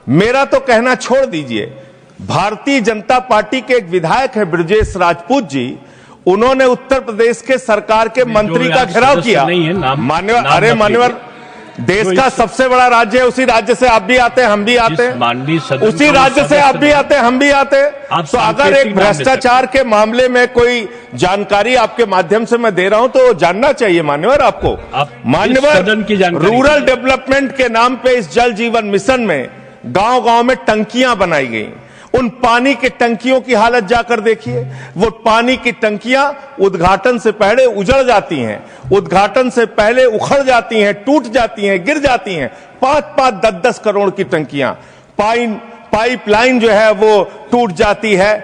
मेरा तो कहना छोड़ दीजिए, भारतीय जनता पार्टी के एक विधायक है ब्रजेश राजपूत जी, उन्होंने उत्तर प्रदेश के सरकार के मंत्री का घेराव किया। मान्यवर, अरे मान्यवर, देश का सबसे बड़ा राज्य है, उसी राज्य से आप भी आते हैं, हम भी आते हैं, उसी राज्य से आप भी आते हैं, हम भी आते हैं। तो अगर एक भ्रष्टाचार के मामले में कोई जानकारी आपके माध्यम से मैं दे रहा हूं तो जानना चाहिए मान्यवर आपको। मान्यवर, रूरल डेवलपमेंट के नाम पे इस जल जीवन मिशन में गांव-गांव में टंकियां बनाई गई। उन पानी की टंकियों की हालत जाकर देखिए। वो पानी की टंकियां उद्घाटन से पहले उजड़ जाती हैं, उद्घाटन से पहले उखड़ जाती हैं, टूट जाती हैं, गिर जाती हैं। 5-5, 10-10 करोड़ की टंकियां, पाइपलाइन जो है वो टूट जाती है।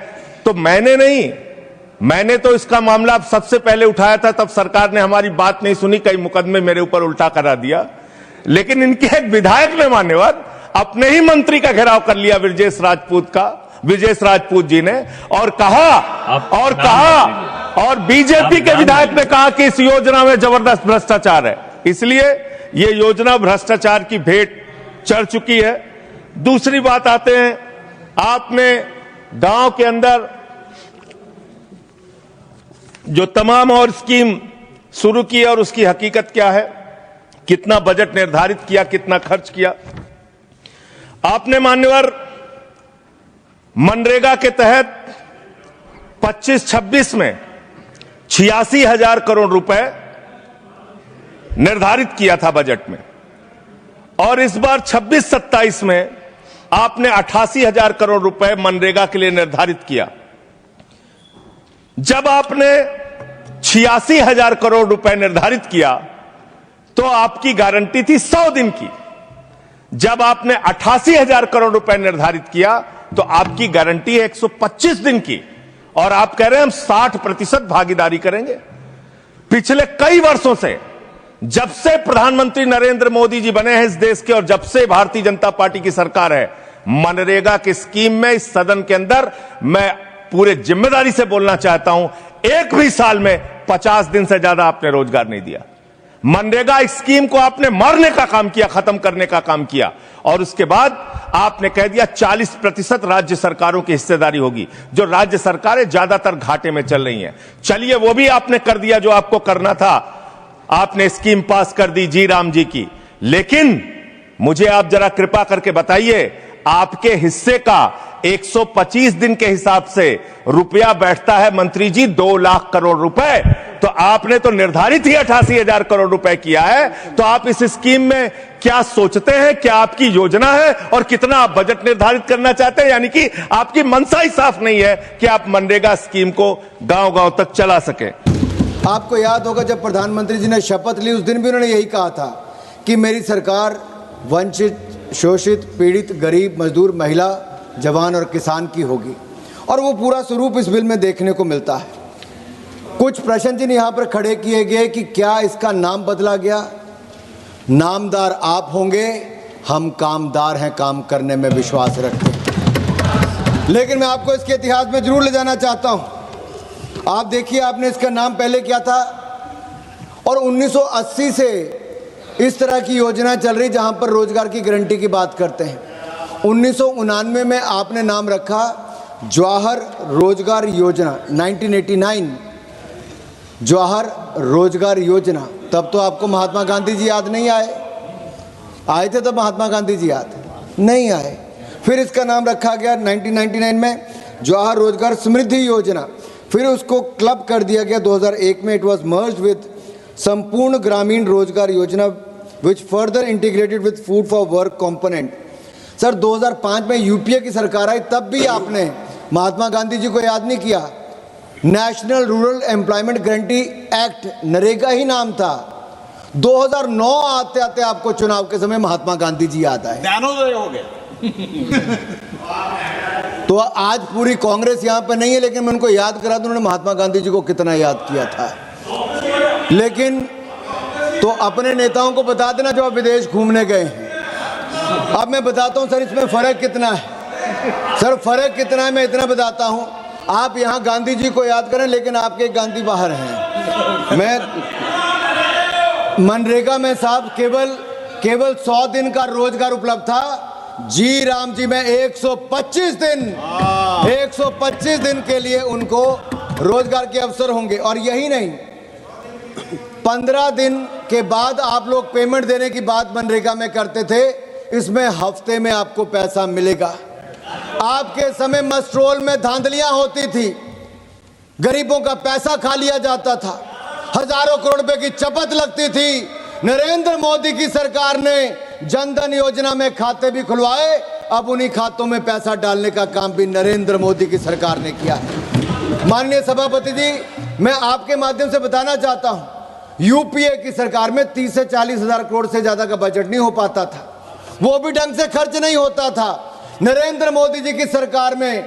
तो मैंने तो इसका मामला सबसे पहले उठाया था, तब सरकार ने हमारी बात नहीं सुनी, कई मुकदमे मेरे ऊपर उल्टा करा दिया। लेकिन इनके एक विधायक ने मान्यवर अपने ही मंत्री का घेराव कर लिया, ब्रजेश राजपूत जी ने, और बीजेपी के विधायक ने कहा कि इस योजना में जबरदस्त भ्रष्टाचार है। इसलिए यह योजना भ्रष्टाचार की भेंट चढ़ चुकी है। दूसरी बात आते हैं, आपने गांव के अंदर जो तमाम और स्कीम शुरू की और उसकी हकीकत क्या है, कितना बजट निर्धारित किया, कितना खर्च किया। आपने मान्यवर मनरेगा के तहत 25-26 में 86,000 करोड़ रुपए निर्धारित किया था बजट में, और इस बार 26-27 में आपने 88,000 करोड़ रुपए मनरेगा के लिए निर्धारित किया। जब आपने 86,000 करोड़ रुपए निर्धारित किया तो आपकी गारंटी थी 100 दिन की। जब आपने 88,000 करोड़ रुपए निर्धारित किया तो आपकी गारंटी है 125 दिन की, और आप कह रहे हैं हम 60% भागीदारी करेंगे। पिछले कई वर्षों से, जब से प्रधानमंत्री नरेंद्र मोदी जी बने हैं इस देश के, और जब से भारतीय जनता पार्टी की सरकार है, मनरेगा की स्कीम में इस सदन के अंदर मैं पूरे जिम्मेदारी से बोलना चाहता हूं, एक भी साल में 50 दिन से ज्यादा आपने रोजगार नहीं दिया। मनरेगा स्कीम को आपने मारने का काम किया, खत्म करने का काम किया, और उसके बाद आपने कह दिया 40% राज्य सरकारों की हिस्सेदारी होगी। जो राज्य सरकारें ज्यादातर घाटे में चल रही हैं, चलिए वो भी आपने कर दिया जो आपको करना था, आपने स्कीम पास कर दी जी राम जी की। लेकिन मुझे आप जरा कृपा करके बताइए, आपके हिस्से का 125 दिन के हिसाब से रुपया बैठता है मंत्री जी 2 लाख करोड़ रुपए, तो आपने तो निर्धारित ही 88,000 करोड़ रुपए किया है। तो आप इस स्कीम में क्या सोचते हैं, क्या आपकी योजना है, और कितना आप बजट निर्धारित करना चाहते हैं? यानी कि आपकी मंशा ही साफ नहीं है कि आप मनरेगा स्कीम को गांव-गांव तक चला सके। आपको याद होगा जब प्रधानमंत्री जी ने शपथ ली, उस दिन भी उन्होंने यही कहा था कि मेरी सरकार वंचित, शोषित, पीड़ित, गरीब, मजदूर, महिला, जवान और किसान की होगी, और वो पूरा स्वरूप इस बिल में देखने को मिलता है। कुछ प्रश्न जिन यहाँ पर खड़े किए गए कि क्या इसका नाम बदला गया। नामदार आप होंगे, हम कामदार हैं, काम करने में विश्वास रखते हैं। लेकिन मैं आपको इसके इतिहास में जरूर ले जाना चाहता हूँ। आप देखिए, आपने इसका नाम पहले क्या था, और 1980 से इस तरह की योजना चल रही जहाँ पर रोजगार की गारंटी की बात करते हैं। 1999 में आपने नाम रखा जवाहर रोजगार योजना, 1989 जवाहर रोजगार योजना। तब तो आपको महात्मा गांधी जी याद नहीं आए थे तब महात्मा गांधी जी याद नहीं आए। फिर इसका नाम रखा गया 1999 में जवाहर रोजगार समृद्धि योजना। फिर उसको क्लब कर दिया गया 2001 में, इट वॉज मर्ज्ड विद संपूर्ण ग्रामीण रोजगार योजना which further integrated with food for work component. Sir 2005 में यूपीए की सरकार आई, तब भी आपने महात्मा गांधी जी को याद नहीं किया। National Rural Employment Guarantee Act, NREGA ही नाम था। 2009 आते आते आपको चुनाव के समय महात्मा गांधी जी याद आए, ज्ञानोदय हो गया। तो आज पूरी कांग्रेस यहाँ पे नहीं है, लेकिन मैं उनको याद करा दूं उन्होंने महात्मा गांधी जी को कितना याद किया था। लेकिन तो अपने नेताओं को बता देना जो आप विदेश घूमने गए हैं। अब मैं बताता हूं सर, इसमें फर्क कितना है। सर फर्क कितना है मैं इतना बताता हूं। आप यहां गांधी जी को याद करें, लेकिन आपके गांधी बाहर हैं। मैं मनरेगा में साहब केवल 100 दिन का रोजगार उपलब्ध था, जी राम जी, मैं 125 दिन के लिए उनको रोजगार के अवसर होंगे। और यही नहीं, 15 दिन के बाद आप लोग पेमेंट देने की बात मनरेगा में करते थे, इसमें हफ्ते में आपको पैसा मिलेगा। आपके समय मस्ट्रोल में धांधलियां होती थी, गरीबों का पैसा खा लिया जाता था, हजारों करोड़ रुपए की चपत लगती थी। नरेंद्र मोदी की सरकार ने जनधन योजना में खाते भी खुलवाए, अब उन्हीं खातों में पैसा डालने का काम भी नरेंद्र मोदी की सरकार ने किया है। माननीय सभापति जी, मैं आपके माध्यम से बताना चाहता हूं, यूपीए की सरकार में 30 से 40 हजार करोड़ से ज्यादा का बजट नहीं हो पाता था, वो भी ढंग से खर्च नहीं होता था। नरेंद्र मोदी जी की सरकार में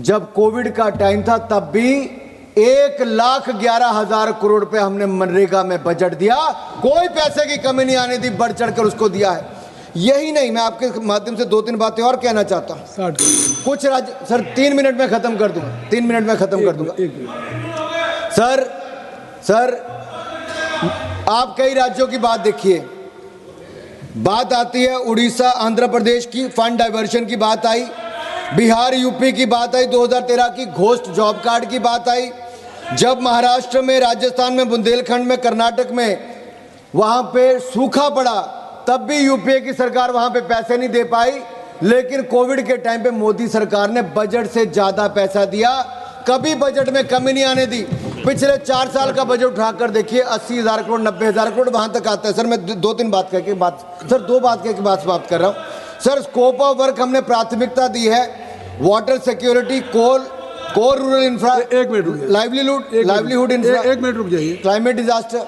जब कोविड का टाइम था, तब भी 1,11,000 करोड़ रुपए हमने मनरेगा में बजट दिया, कोई पैसे की कमी नहीं आने दी, बढ़ चढ़कर उसको दिया है। यही नहीं, मैं आपके माध्यम से 2-3 बातें और कहना चाहता हूं। कुछ राज्य, सर 3 मिनट में खत्म कर दूंगा, 3 मिनट में खत्म कर दूंगा। सर आप कई राज्यों की बात देखिए, बात आती है उड़ीसा आंध्र प्रदेश की फंड डाइवर्शन की बात आई, बिहार यूपी की बात आई, 2013 की घोस्ट जॉब कार्ड की बात आई। जब महाराष्ट्र में, राजस्थान में, बुंदेलखंड में, कर्नाटक में वहां पे सूखा पड़ा, तब भी यूपीए की सरकार वहां पे पैसे नहीं दे पाई। लेकिन कोविड के टाइम पे मोदी सरकार ने बजट से ज्यादा पैसा दिया, कभी बजट में कमी नहीं आने दी। पिछले 4 साल का बजट उठाकर देखिए, 80,000 करोड़, 90,000 करोड़ वहां तक आता है। सर मैं 2-3 बात कह के दो बात कह के बात समाप्त कर रहा हूं। सर स्कोप ऑफ वर्क हमने प्राथमिकता दी है वाटर सिक्योरिटी, कोल रूरल इंफ्रा, एक मिनट रुक जाइए, लाइवलीहुड इंफ्रा, एक मिनट रुक जाइए। Climate disaster.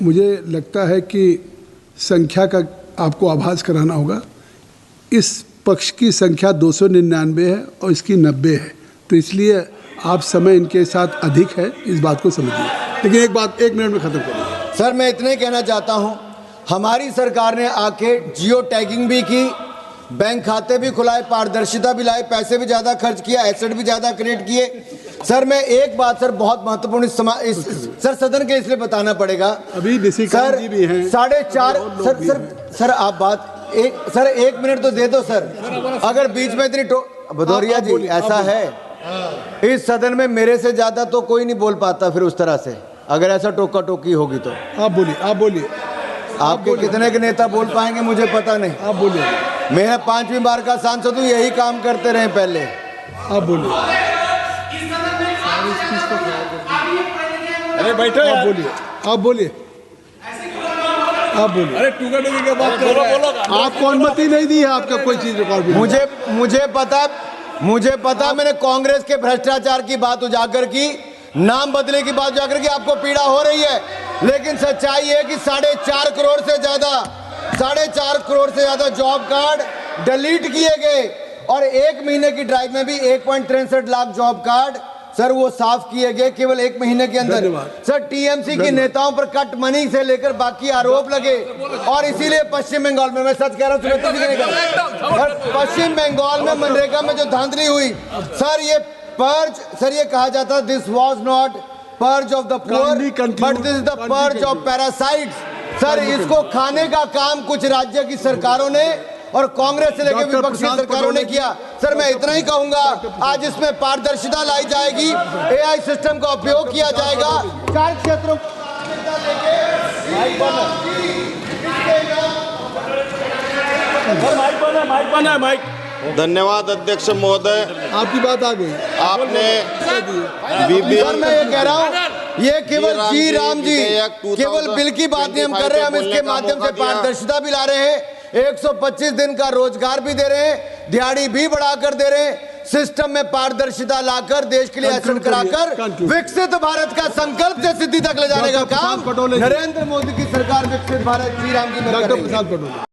मुझे लगता है कि संख्या का आपको आभास कराना होगा। इस पक्ष की संख्या 299 है और इसकी 90 है, तो इसलिए आप समय इनके साथ अधिक है, इस बात को समझिए। लेकिन एक बात 1 मिनट में खत्म करिए। सर मैं इतना ही कहना चाहता हूं, हमारी सरकार ने आके जियो टैगिंग भी की, बैंक खाते भी खुलाए, पारदर्शिता भी लाए, पैसे भी ज्यादा खर्च किया, एसेट भी ज्यादा क्रिएट किए। सर मैं एक बात सर बहुत महत्वपूर्ण सर सदन के इसलिए बताना पड़ेगा, अभी निशिकांत जी भी हैं, 4.5 सर आप बात एक मिनट तो दे दो सर। अगर बीच में इतनी भदौरिया जी ऐसा है, इस सदन में मेरे से ज्यादा तो कोई नहीं बोल पाता फिर उस तरह से, अगर ऐसा टोका टोकी होगी तो। आप बोलिए। आपके कितने के नेता बोल पाएंगे मुझे पता नहीं, आप बोलिए। मैं 5वीं बार का सांसद हूँ, यही काम करते रहे पहले। आप बोलिए। अरे बैठो, आप बोलिए। अरे टूका टूकी के बात कर रहे हैं। आपको अनुमति नहीं दी है, आपका कोई चीज रिकॉर्ड भी मुझे पता मैंने कांग्रेस के भ्रष्टाचार की बात उजागर की, नाम बदले की बात उजागर की, आपको पीड़ा हो रही है। लेकिन सच्चाई है कि 4.5 करोड़ से ज्यादा जॉब कार्ड डिलीट किए गए, और 1 महीने की ड्राइव में भी 1.63 लाख जॉब कार्ड सर वो साफ किए गए केवल 1 महीने के अंदर। सर टीएमसी की नेताओं पर कट मनी से लेकर बाकी आरोप लगे, और इसीलिए पश्चिम बंगाल में, मैं सच कह रहा हूँ, पश्चिम बंगाल में मनरेगा में जो धांधली हुई, सर ये कहा जाता this was not purge of the poor but this is the purge of parasites. Sir इसको खाने का काम कुछ राज्य की सरकारों ने और कांग्रेस से लेकर विपक्षी सरकारों ने किया। सर मैं इतना ही कहूंगा, आज इसमें पारदर्शिता लाई जाएगी, एआई सिस्टम का उपयोग किया जाएगा, 4 क्षेत्रों माइक। धन्यवाद अध्यक्ष महोदय, आपकी बात आ गई। आपने सर मैं ये कह रहा हूँ, ये केवल जी राम जी केवल बिल की बात नहीं हम कर रहे हैं, हम इसके माध्यम से पारदर्शिता भी ला रहे हैं, 125 दिन का रोजगार भी दे रहे हैं, दिहाड़ी भी बढ़ाकर दे रहे हैं, सिस्टम में पारदर्शिता लाकर देश के लिए एसेट कराकर विकसित भारत का संकल्प से सिद्धि तक ले जाने का काम नरेंद्र मोदी की सरकार विकसित भारत श्री राम जी में कर रही है।